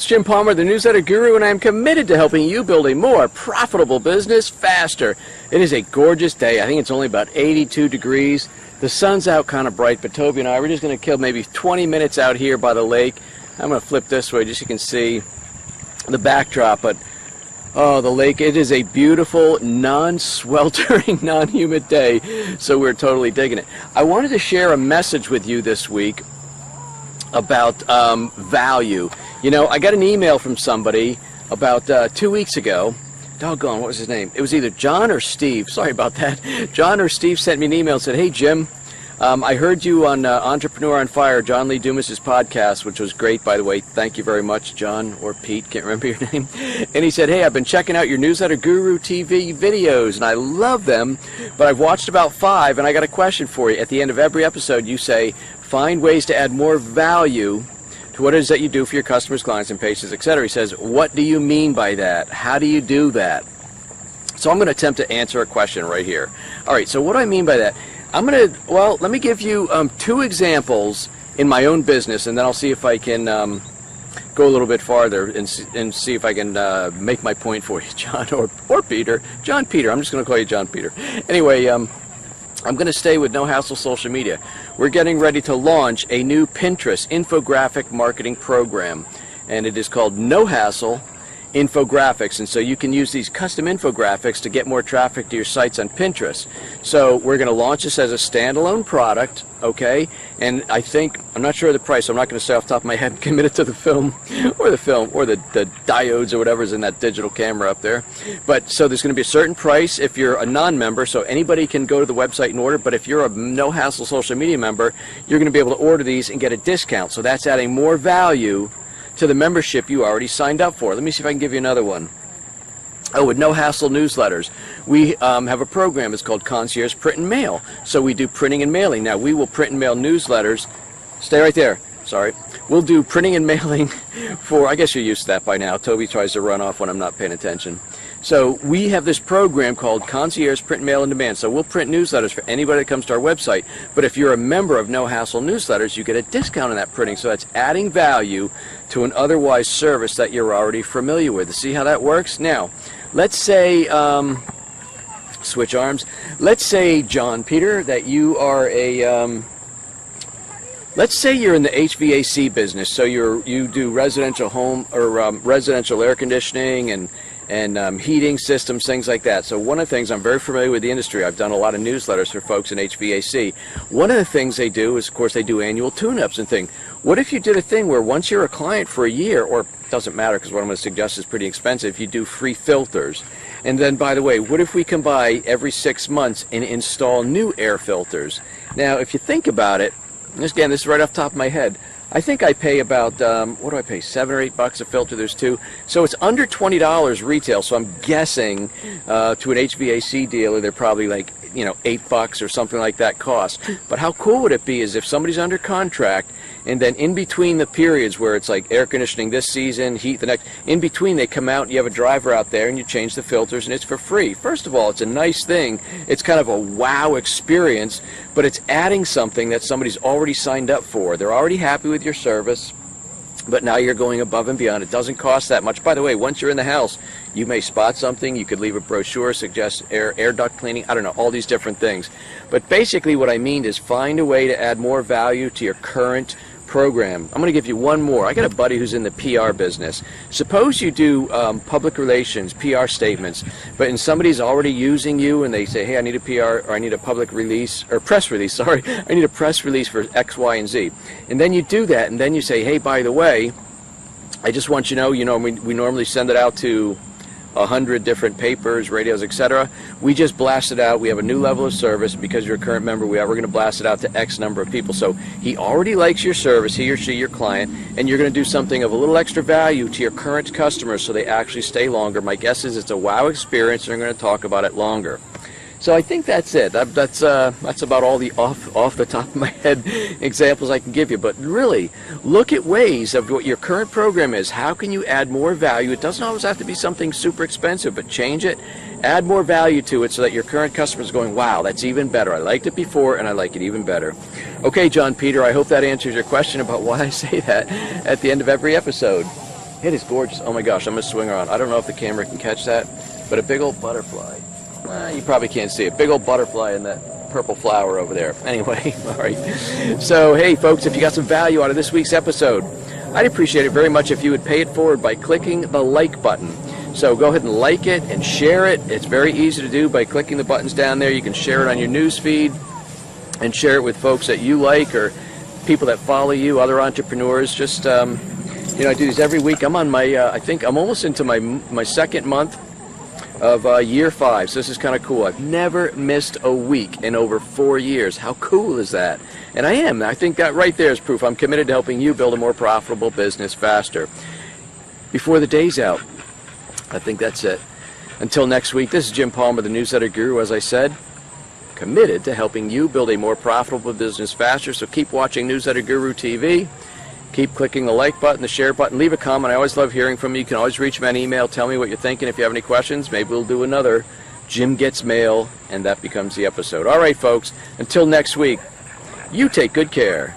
It's Jim Palmer, the Newsletter Guru, and I am committed to helping you build a more profitable business faster. It is a gorgeous day. I think it's only about 82 degrees. The sun's out kind of bright, but Toby and I, we're just going to kill maybe 20 minutes out here by the lake. I'm going to flip this way just so you can see the backdrop, but oh, the lake, it is a beautiful, non-sweltering, non-humid day, so we're totally digging it. I wanted to share a message with you this week about value. You know, I got an email from somebody about 2 weeks ago. Doggone, what was his name? It was either John or Steve. Sorry about that. John or Steve sent me an email and said, "Hey, Jim, I heard you on Entrepreneur on Fire, John Lee Dumas's podcast," which was great, by the way. Thank you very much, John or Pete. Can't remember your name. And he said, "Hey, I've been checking out your Newsletter Guru TV videos, and I love them, but I've watched about 5, and I got a question for you. At the end of every episode, you say, find ways to add more value to what it is that you do for your customers, clients, and patients, etc." He says, "What do you mean by that? How do you do that?" So I'm going to attempt to answer a question right here. All right, so what do I mean by that? Let me give you 2 examples in my own business, and then I'll see if I can go a little bit farther and see if I can make my point for you, John or Peter. John Peter, I'm just going to call you John Peter. Anyway, I'm going to stay with No Hassle Social Media. We're getting ready to launch a new Pinterest infographic marketing program, and it is called No Hassle Infographics, and so you can use these custom infographics to get more traffic to your sites on Pinterest. So we're going to launch this as a standalone product, okay? And I think, I'm not sure of the price, so I'm not going to say off the top of my head, commit it to the film or the diodes or whatever's in that digital camera up there. But so there's going to be a certain price if you're a non-member, so anybody can go to the website and order, but if you're a No Hassle Social Media member, you're going to be able to order these and get a discount. So that's adding more value to the membership you already signed up for. Let me see if I can give you another one. Oh, with No Hassle Newsletters, we have a program. It's called Concierge Print and Mail. So we do printing and mailing. Now, we will print and mail newsletters. Stay right there. Sorry. We'll do printing and mailing for, I guess you're used to that by now. Toby tries to run off when I'm not paying attention. So we have this program called Concierge Print and Mail on Demand. So we'll print newsletters for anybody that comes to our website. But if you're a member of No Hassle Newsletters, you get a discount on that printing. So that's adding value to an otherwise service that you're already familiar with. See how that works? Now, let's say, switch arms. Let's say, John Peter, that you are a... let's say you're in the HVAC business, so you do residential home or residential air conditioning and heating systems, things like that. So one of the things, I'm very familiar with the industry. I've done a lot of newsletters for folks in HVAC. One of the things they do is, of course, they do annual tune-ups and things. What if you did a thing where once you're a client for a year, or it doesn't matter because what I'm going to suggest is pretty expensive, you do free filters. And then, by the way, what if we come by every 6 months and install new air filters? Now, if you think about it, again, this is right off the top of my head. I think I pay about, what do I pay, $7 or $8 a filter? There's 2. So it's under $20 retail. So I'm guessing to an HVAC dealer, they're probably like, $8 or something like that cost. But how cool would it be is if somebody's under contract and then in between the periods where it's like air conditioning this season, heat the next, in between they come out and you have a driver out there and you change the filters and it's for free. First of all, it's a nice thing. It's kind of a wow experience, but it's adding something that somebody's already signed up for. They're already happy with your service, but now you're going above and beyond. It doesn't cost that much. By the way, once you're in the house, you may spot something. You could leave a brochure, suggest air duct cleaning, I don't know, all these different things. But basically what I mean is find a way to add more value to your current program. I'm going to give you one more. I got a buddy who's in the PR business. Suppose you do public relations, PR statements, but and somebody's already using you and they say, hey, I need a PR, or I need a public release, or press release, sorry. I need a press release for X, Y, and Z. And then you do that, and then you say, hey, by the way, I just want you to know, we normally send it out to 100 different papers, radios, etc. We just blast it out. We have a new level of service. Because you're a current member, we're going to blast it out to X number of people. So he already likes your service, he or she, your client, and you're going to do something of a little extra value to your current customers so they actually stay longer. My guess is it's a wow experience, and they're going to talk about it longer. So I think that's it. That's about all the off the top of my head examples I can give you. But really, look at ways of what your current program is. How can you add more value? It doesn't always have to be something super expensive, but change it, add more value to it so that your current customers are going, wow, that's even better. I liked it before, and I like it even better. Okay, John Peter, I hope that answers your question about why I say that at the end of every episode. It is gorgeous. Oh my gosh, I'm going to swing around. I don't know if the camera can catch that, but a big old butterfly. You probably can't see it. Big old butterfly in that purple flower over there. Anyway, all right. So, hey, folks, if you got some value out of this week's episode, I'd appreciate it very much if you would pay it forward by clicking the like button. So go ahead and like it and share it. It's very easy to do by clicking the buttons down there. You can share it on your news feed and share it with folks that you like or people that follow you, other entrepreneurs. Just, I do these every week. I'm on my, I think I'm almost into my second month of year 5. So this is kind of cool. I've never missed a week in over 4 years. How cool is that? And I am. I think that right there is proof. I'm committed to helping you build a more profitable business faster. Before the day's out, I think that's it. Until next week, this is Jim Palmer, the Newsletter Guru, as I said, committed to helping you build a more profitable business faster. So keep watching Newsletter Guru TV. Keep clicking the like button, the share button. Leave a comment. I always love hearing from you. You can always reach me on email. Tell me what you're thinking. If you have any questions, maybe we'll do another Jim Gets Mail, and that becomes the episode. All right, folks. Until next week, you take good care.